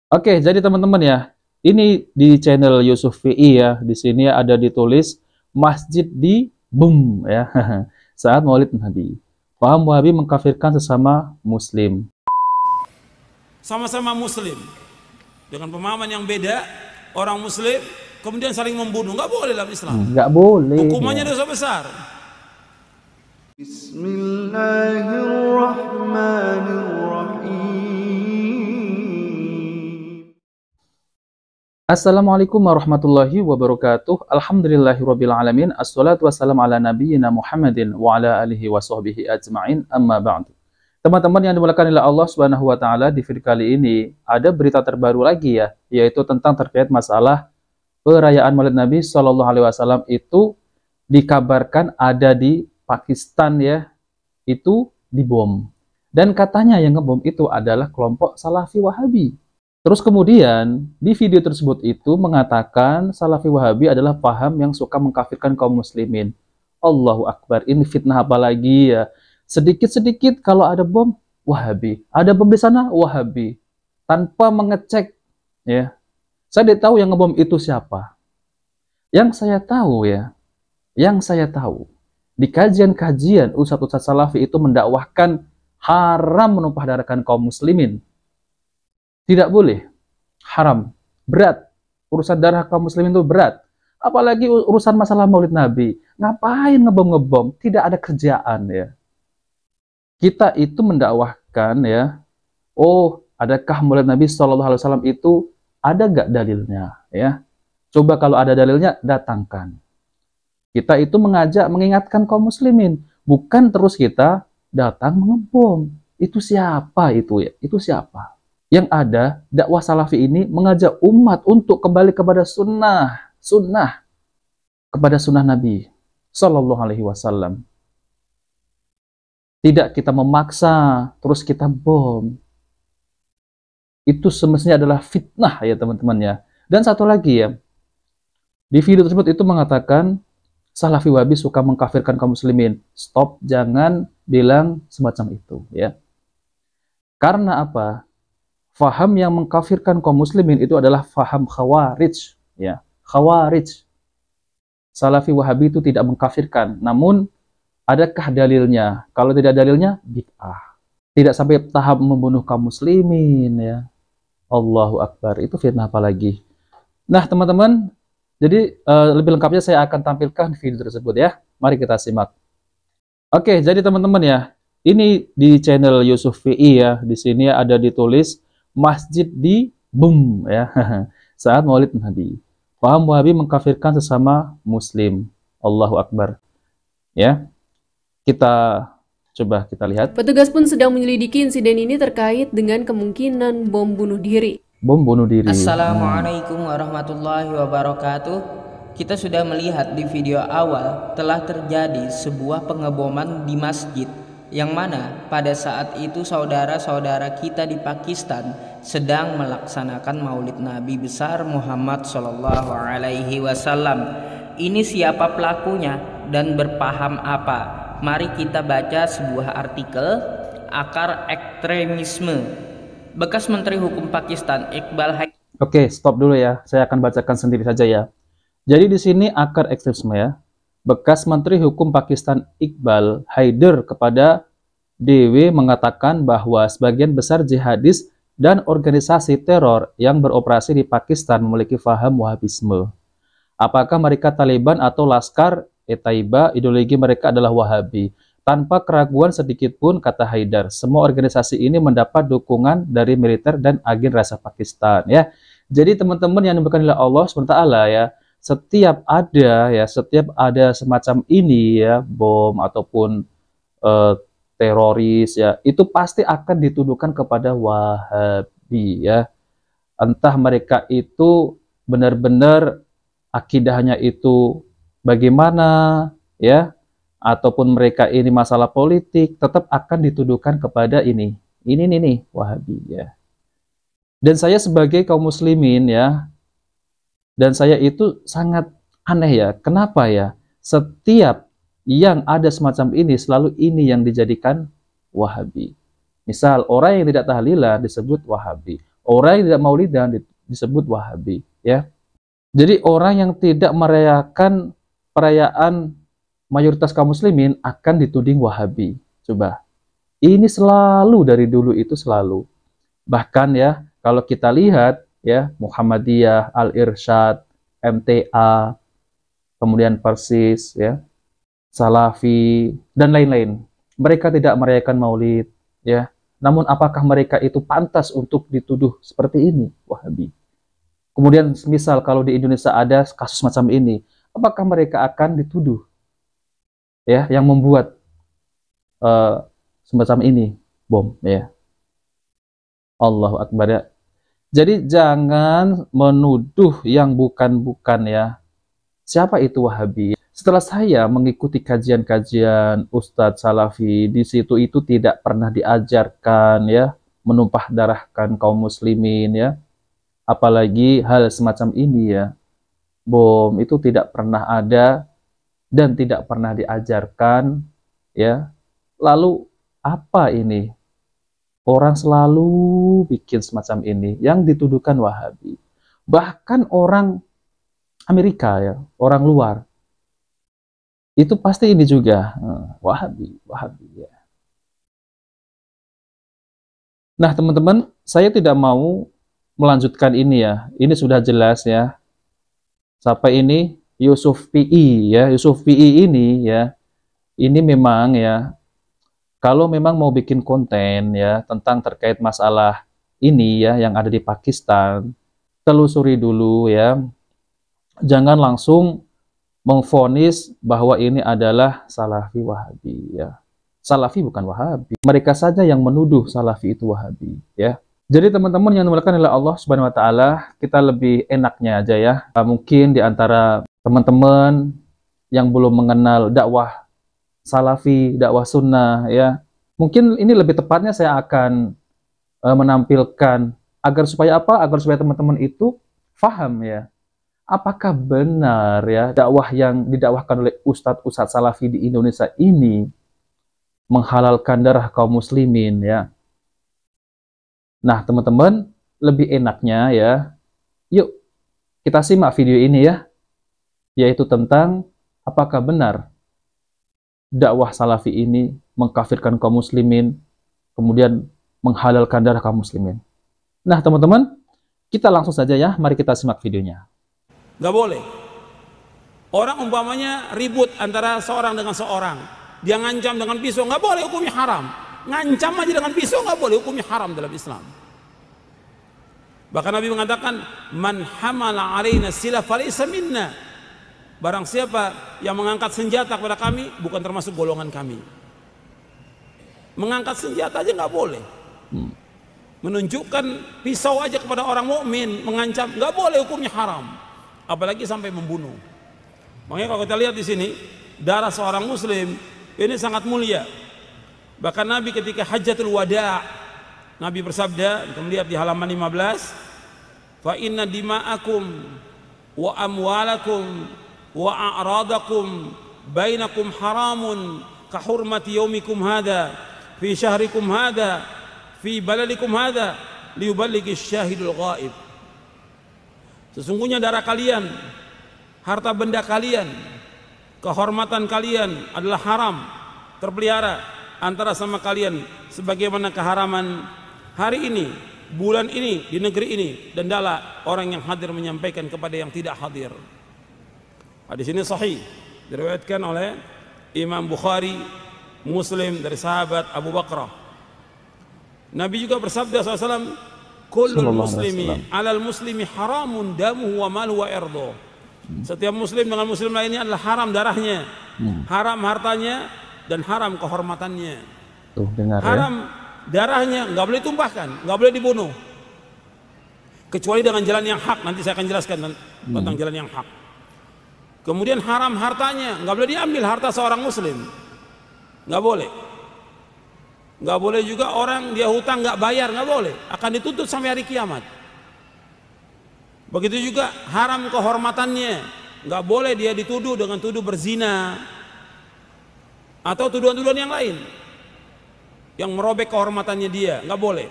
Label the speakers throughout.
Speaker 1: Oke, jadi teman-teman ya, ini di channel Yusuf VI ya. Di sini ada ditulis masjid di BUM ya. Saat Maulid Nabi. Paham Wahabi mengkafirkan sesama muslim.
Speaker 2: Sama-sama muslim dengan pemahaman yang beda, orang muslim kemudian saling membunuh, nggak boleh dalam Islam.
Speaker 1: Nggak boleh.
Speaker 2: Hukumannya
Speaker 1: Ya.
Speaker 2: dosa besar. Assalamualaikum warahmatullahi wabarakatuh. Alhamdulillahirabbil alamin. Assalatu wassalamu ala nabiyyina Muhammadin wa ala alihi wa sahbihi ajma'in. Amma ba'du. Teman-teman yang dimuliakan oleh Allah Subhanahu wa taala, di video kali ini ada berita terbaru lagi ya, yaitu tentang terkait masalah perayaan Maulid Nabi Shallallahu alaihi wasallam itu dikabarkan ada di Pakistan ya, itu dibom. Dan katanya yang ngebom itu adalah kelompok Salafi Wahabi. Terus kemudian di video tersebut itu mengatakan Salafi Wahabi adalah paham yang suka mengkafirkan kaum muslimin. Allahu Akbar, ini fitnah apa lagi ya? Sedikit-sedikit kalau ada bom, Wahabi. Ada bom di sana, Wahabi. Tanpa mengecek ya. Saya tidak tahu yang ngebom itu siapa. Yang saya tahu ya, di kajian-kajian ustadz-ustadz Salafi itu mendakwahkan haram menumpah darahkan kaum muslimin. Tidak boleh, haram, berat. Urusan darah kaum muslimin itu berat. Apalagi urusan masalah Maulid Nabi. Ngapain ngebom-ngebom? Tidak ada kerjaan ya. Kita itu mendakwahkan ya. Oh, adakah Maulid Nabi Shallallahu alaihi wasallam itu ada gak dalilnya ya? Coba kalau ada dalilnya datangkan. Kita itu mengajak, mengingatkan kaum muslimin, bukan terus kita datang mengebom. Itu siapa itu ya? Itu siapa? Yang ada, dakwah Salafi ini mengajak umat untuk kembali kepada sunnah kepada sunnah Nabi Sallallahu Alaihi Wasallam. Tidak kita memaksa, terus kita bom. Itu semestinya adalah fitnah ya teman-teman ya. Dan satu lagi ya, di video tersebut itu mengatakan Salafi Wahabi suka mengkafirkan kaum muslimin. Stop, jangan bilang semacam itu ya. Karena apa? Faham yang mengkafirkan kaum muslimin itu adalah faham khawarij ya. Khawarij. Salafi Wahabi itu tidak mengkafirkan, namun adakah dalilnya? Kalau tidak dalilnya, bid'ah. Tidak sampai tahap membunuh kaum muslimin ya. Allahu Akbar, itu fitnah apa lagi? Nah, teman-teman, jadi lebih lengkapnya saya akan tampilkan video tersebut ya. Mari kita simak. Oke, jadi teman-teman ya, ini di channel Yusuf VI ya. Di sini ada ditulis masjid di BUM ya. Saat Maulid Nabi. Paham Wahabi mengkafirkan sesama muslim. Allahu Akbar. Ya. Kita coba kita lihat.
Speaker 3: Petugas pun sedang menyelidiki insiden ini terkait dengan kemungkinan bom bunuh diri.
Speaker 1: Bom bunuh diri.
Speaker 4: Assalamualaikum warahmatullahi wabarakatuh. Kita sudah melihat di video awal telah terjadi sebuah pengeboman di masjid, yang mana pada saat itu saudara-saudara kita di Pakistan sedang melaksanakan Maulid Nabi besar Muhammad Shallallahu Alaihi Wasallam. Ini siapa pelakunya dan berpaham apa? Mari kita baca sebuah artikel akar ekstremisme. Bekas Menteri Hukum Pakistan Iqbal Haidar.
Speaker 1: Oke, stop dulu ya. Saya akan bacakan sendiri saja ya. Jadi di sini akar ekstremisme ya. Bekas Menteri Hukum Pakistan Iqbal Haidar kepada DW mengatakan bahwa sebagian besar jihadis dan organisasi teror yang beroperasi di Pakistan memiliki faham Wahabisme. Apakah mereka Taliban atau Laskar-e-Taiba, ideologi mereka adalah Wahabi. Tanpa keraguan sedikit pun, kata Haidar, semua organisasi ini mendapat dukungan dari militer dan agen rasa Pakistan ya. Jadi teman-teman yang dimuliakan oleh Allah SWT ya, setiap ada semacam ini ya, bom ataupun teroris ya, itu pasti akan dituduhkan kepada Wahabi ya. Entah mereka itu benar-benar akidahnya itu bagaimana ya, ataupun mereka ini masalah politik, tetap akan dituduhkan kepada ini nih Wahabi ya. Dan saya sebagai kaum muslimin ya, dan saya itu sangat aneh ya, kenapa ya setiap yang ada semacam ini selalu ini yang dijadikan Wahabi. Misal orang yang tidak tahlilan disebut Wahabi,
Speaker 2: Orang yang tidak maulidan disebut Wahabi, ya. Jadi orang yang tidak merayakan perayaan mayoritas kaum muslimin akan dituding Wahabi. Coba. Ini selalu dari dulu itu selalu. Bahkan ya, kalau kita lihat ya, Muhammadiyah, Al-Irsyad, MTA, kemudian Persis ya, Salafi dan lain-lain. Mereka tidak merayakan Maulid ya. Namun apakah mereka itu pantas untuk dituduh seperti ini, Wahabi? Kemudian misal kalau di Indonesia ada kasus macam ini, apakah mereka akan dituduh ya yang membuat semacam ini bom ya? Allahu Akbar ya. Jadi jangan menuduh yang bukan-bukan ya. Siapa itu Wahabi? Setelah saya mengikuti kajian-kajian Ustadz Salafi, di situ itu tidak pernah diajarkan ya menumpah darahkan kaum muslimin ya. Apalagi hal semacam ini ya. Bom itu tidak pernah ada dan tidak pernah diajarkan ya. Lalu apa ini? Orang selalu bikin semacam ini yang dituduhkan Wahabi. Bahkan orang Amerika ya, orang luar itu pasti ini juga Wahabi ya. Nah teman-teman, saya tidak mau melanjutkan ini ya. Ini sudah jelas ya. Sampai ini Yusuf PI ya, Yusuf PI ini ya. Ini memang ya, kalau memang mau bikin konten ya tentang terkait masalah ini ya yang ada di Pakistan, telusuri dulu ya. Jangan langsung memvonis bahwa ini adalah Salafi Wahabi ya. Salafi bukan Wahabi. Mereka saja yang menuduh Salafi itu Wahabi ya. Jadi teman-teman yang dimuliakan oleh Allah Subhanahu wa taala, kita lebih enaknya aja ya. Mungkin di antara teman-teman yang belum mengenal dakwah Salafi, dakwah sunnah ya. Mungkin ini lebih tepatnya saya akan menampilkan agar supaya apa? Agar supaya teman-teman itu paham ya. Apakah benar ya dakwah yang didakwahkan oleh ustadz-ustadz Salafi di Indonesia ini menghalalkan darah kaum muslimin ya. Nah teman-teman, lebih enaknya ya, yuk kita simak video ini ya, yaitu tentang apakah benar dakwah Salafi ini mengkafirkan kaum muslimin, kemudian menghalalkan darah kaum muslimin. Nah teman-teman, kita langsung saja ya, mari kita simak videonya.
Speaker 5: Nggak boleh. Orang umpamanya ribut antara seorang dengan seorang, dia ngancam dengan pisau, nggak boleh, hukumnya haram. Ngancam aja dengan pisau nggak boleh, hukumnya haram dalam Islam. Bahkan Nabi mengatakan, man hamala alaina silah falaysa minna. Barang siapa yang mengangkat senjata kepada kami, bukan termasuk golongan kami. Mengangkat senjata aja nggak boleh. Menunjukkan pisau aja kepada orang mukmin, mengancam, nggak boleh, hukumnya haram. Apalagi sampai membunuh. Makanya kalau kita lihat di sini, darah seorang muslim ini sangat mulia. Bahkan Nabi ketika Hajjatul Wada', Nabi bersabda, kita melihat di halaman 15, fa inna dima'akum wa amwalakum wa a'radakum bainakum haramun ka hurmati yaumikum hadha fi syahrikum hadha fi baladikum hadha liyuballighi syahidul ghaib. Sesungguhnya darah kalian, harta benda kalian, kehormatan kalian adalah haram, terpelihara antara sama kalian sebagaimana keharaman hari ini, bulan ini, di negeri ini, dan adalah orang yang hadir menyampaikan kepada yang tidak hadir. Hadis ini sahih, diriwayatkan oleh Imam Bukhari, Muslim dari sahabat Abu Bakrah. Nabi juga bersabda SAW, kullul muslimi alal muslimi haramun damuhu wa maluhu wa irduhu. Setiap muslim dengan muslim lainnya adalah haram darahnya, haram hartanya, dan haram kehormatannya.
Speaker 2: Tuh, dengar,
Speaker 5: haram ya? Darahnya nggak boleh tumpahkan, nggak boleh dibunuh, kecuali dengan jalan yang hak. Nanti saya akan jelaskan tentang jalan yang hak. Kemudian haram hartanya, nggak boleh diambil harta seorang muslim, nggak boleh. Nggak boleh juga orang dia hutang nggak bayar, nggak boleh, akan dituntut sampai hari kiamat. Begitu juga haram kehormatannya, nggak boleh dia dituduh dengan tuduh berzina atau tuduhan-tuduhan yang lain yang merobek kehormatannya dia, nggak boleh,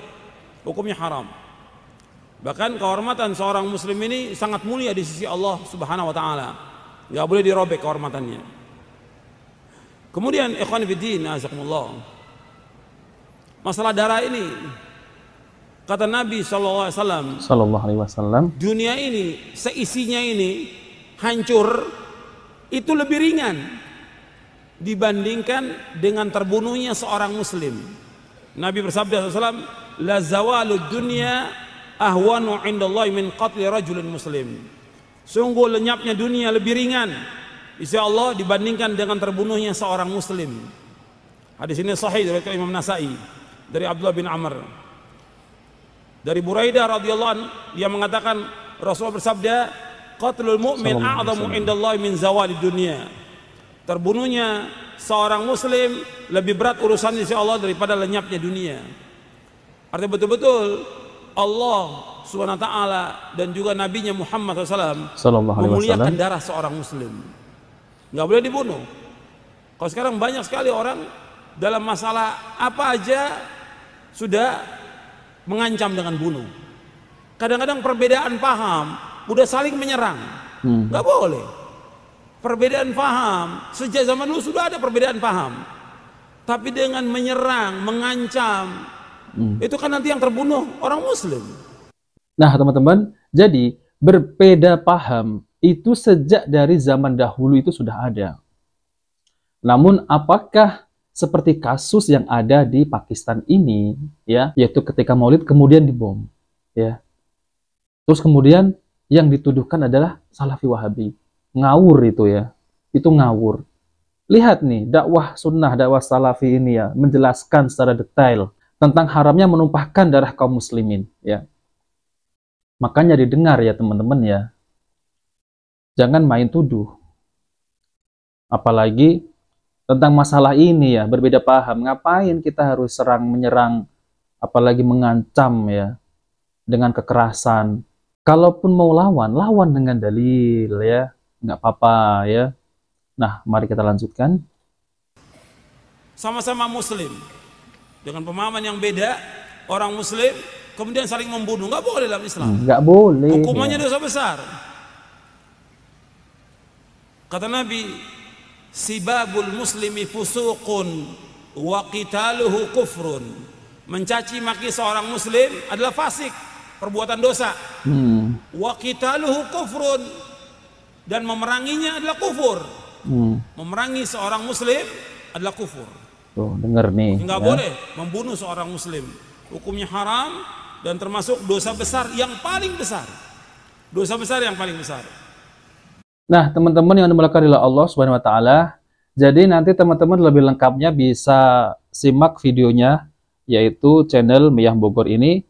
Speaker 5: hukumnya haram. Bahkan kehormatan seorang muslim ini sangat mulia di sisi Allah Subhanahu wa taala. Enggak boleh dirobek kehormatannya. Kemudian ikhwan fillah, azakumullah. Masalah darah ini, kata Nabi sallallahu alaihi wasallam, dunia ini seisinya ini hancur itu lebih ringan dibandingkan dengan terbunuhnya seorang muslim. Nabi bersabda sallallahu, la zawalud dunya ahwanu indallahi min qatli rajulin muslim. Sungguh lenyapnya dunia lebih ringan di sisi Allah dibandingkan dengan terbunuhnya seorang muslim. Hadis ini sahih dari Imam Nasai dari Abdullah bin Amr. Dari Buraidah radhiyallahu anhu, dia mengatakan Rasulullah bersabda, qatlul mu'min a'zamu indallahi min zawalid dunya. Terbunuhnya seorang muslim lebih berat urusan di sisi Allah daripada lenyapnya dunia. Artinya betul-betul Allah Subhanahu wa taala dan juga nabinya Muhammad SAW memuliakan darah seorang muslim. Nggak boleh dibunuh. Kalau sekarang banyak sekali orang dalam masalah apa aja sudah mengancam dengan bunuh. Kadang-kadang perbedaan paham udah saling menyerang. Nggak boleh. Perbedaan paham sejak zaman dulu sudah ada perbedaan paham. Tapi dengan menyerang, mengancam, itu kan nanti yang terbunuh orang muslim.
Speaker 1: Nah teman-teman, jadi berbeda paham itu sejak dari zaman dahulu itu sudah ada. Namun apakah seperti kasus yang ada di Pakistan ini, ya, yaitu ketika Maulid kemudian dibom, ya. Terus kemudian yang dituduhkan adalah Salafi Wahabi. Ngawur itu ya. Itu ngawur. Lihat nih, dakwah sunnah, dakwah Salafi ini ya, menjelaskan secara detail tentang haramnya menumpahkan darah kaum muslimin, ya. Makanya didengar ya teman-teman ya. Jangan main tuduh. Apalagi tentang masalah ini ya, berbeda paham. Ngapain kita harus serang menyerang, apalagi mengancam ya, dengan kekerasan. Kalaupun mau lawan, lawan dengan dalil ya, nggak apa-apa ya. Nah, mari kita lanjutkan.
Speaker 5: Sama-sama muslim, dengan pemahaman yang beda, orang muslim kemudian saling membunuh, nggak boleh dalam Islam.
Speaker 1: Nggak boleh.
Speaker 5: Hukumannya
Speaker 1: ya.
Speaker 5: dosa besar. Kata Nabi, sibabul muslimi fusuqun wa qitaluhu kufrun. Mencaci maki seorang muslim adalah fasik, perbuatan dosa. Wa qitaluhu kufrun, dan memeranginya adalah kufur. Memerangi seorang muslim adalah kufur.
Speaker 1: Tuh, denger nih.
Speaker 5: Nggak boleh membunuh seorang muslim. Hukumnya haram dan termasuk dosa besar yang paling besar. Dosa besar yang paling besar.
Speaker 1: Nah, teman-teman yang dimuliakan oleh Allah Subhanahu wa taala, jadi nanti teman-teman lebih lengkapnya bisa simak videonya, yaitu channel Miyah Bogor ini,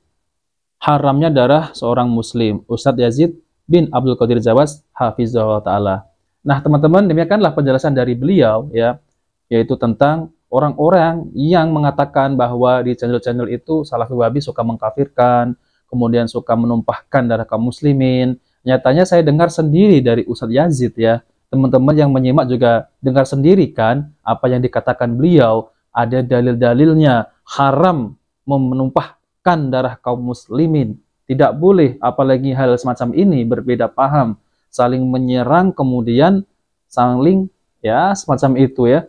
Speaker 1: haramnya darah seorang muslim, Ustadz Yazid bin Abdul Qadir Jawas hafizahullah taala. Nah, teman-teman, demikianlah penjelasan dari beliau ya, yaitu tentang orang-orang yang mengatakan bahwa di channel-channel itu Salafi Wahabi suka mengkafirkan, kemudian suka menumpahkan darah kaum muslimin. Nyatanya saya dengar sendiri dari Ustadz Yazid ya, teman-teman yang menyimak juga dengar sendiri kan apa yang dikatakan beliau, ada dalil-dalilnya haram menumpahkan darah kaum muslimin, tidak boleh, apalagi hal semacam ini berbeda paham, saling menyerang kemudian saling ya semacam itu ya,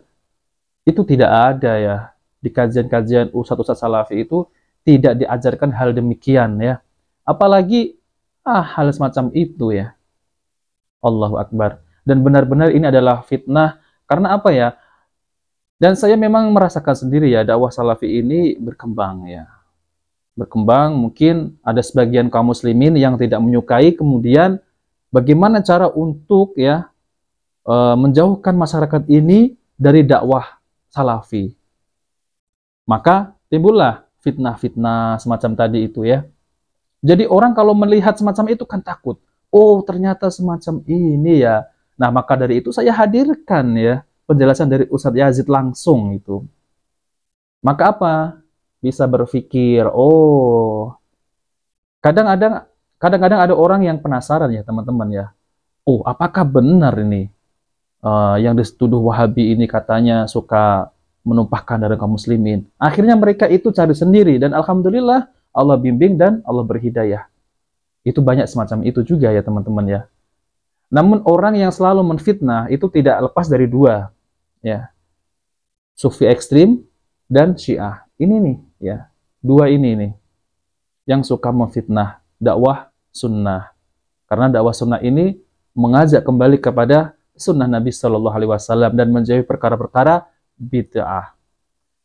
Speaker 1: itu tidak ada ya di kajian-kajian Ustadz-Ustadz Salafi itu tidak diajarkan hal demikian ya, apalagi hal semacam itu ya. Allahu Akbar. Dan benar-benar ini adalah fitnah. Karena apa ya? Dan saya memang merasakan sendiri ya, dakwah Salafi ini berkembang ya. Berkembang, mungkin ada sebagian kaum muslimin yang tidak menyukai, kemudian bagaimana cara untuk ya menjauhkan masyarakat ini dari dakwah Salafi. Maka timbullah fitnah-fitnah semacam tadi itu ya. Jadi orang kalau melihat semacam itu kan takut. Oh, ternyata semacam ini ya. Nah, maka dari itu saya hadirkan ya penjelasan dari Ustadz Yazid langsung itu. Maka apa? Bisa berpikir, oh, kadang-kadang ada orang yang penasaran ya teman-teman ya. Oh, apakah benar ini yang dituduh Wahabi ini katanya suka menumpahkan darah kaum muslimin. Akhirnya mereka itu cari sendiri dan alhamdulillah Allah bimbing dan Allah berhidayah. Itu banyak semacam itu juga ya teman-teman ya. Namun orang yang selalu menfitnah itu tidak lepas dari dua, ya. Sufi ekstrim dan Syiah. Ini nih, ya. Dua ini nih yang suka memfitnah dakwah sunnah. Karena dakwah sunnah ini mengajak kembali kepada sunnah Nabi Shallallahu Alaihi Wasallam dan menjauhi perkara-perkara bid'ah.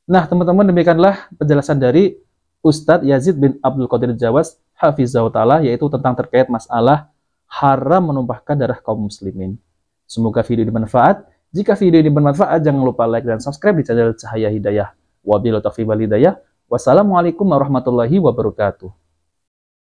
Speaker 1: Nah, teman-teman, demikianlah penjelasan dari Ustadz Yazid bin Abdul Qadir Jawas Hafizahullah Ta'ala, yaitu tentang terkait masalah haram menumpahkan darah kaum muslimin. Semoga video ini bermanfaat. Jika video ini bermanfaat, jangan lupa like dan subscribe di channel Cahaya Hidayah. Wabillahi taufiq wal hidayah. Wassalamualaikum warahmatullahi wabarakatuh.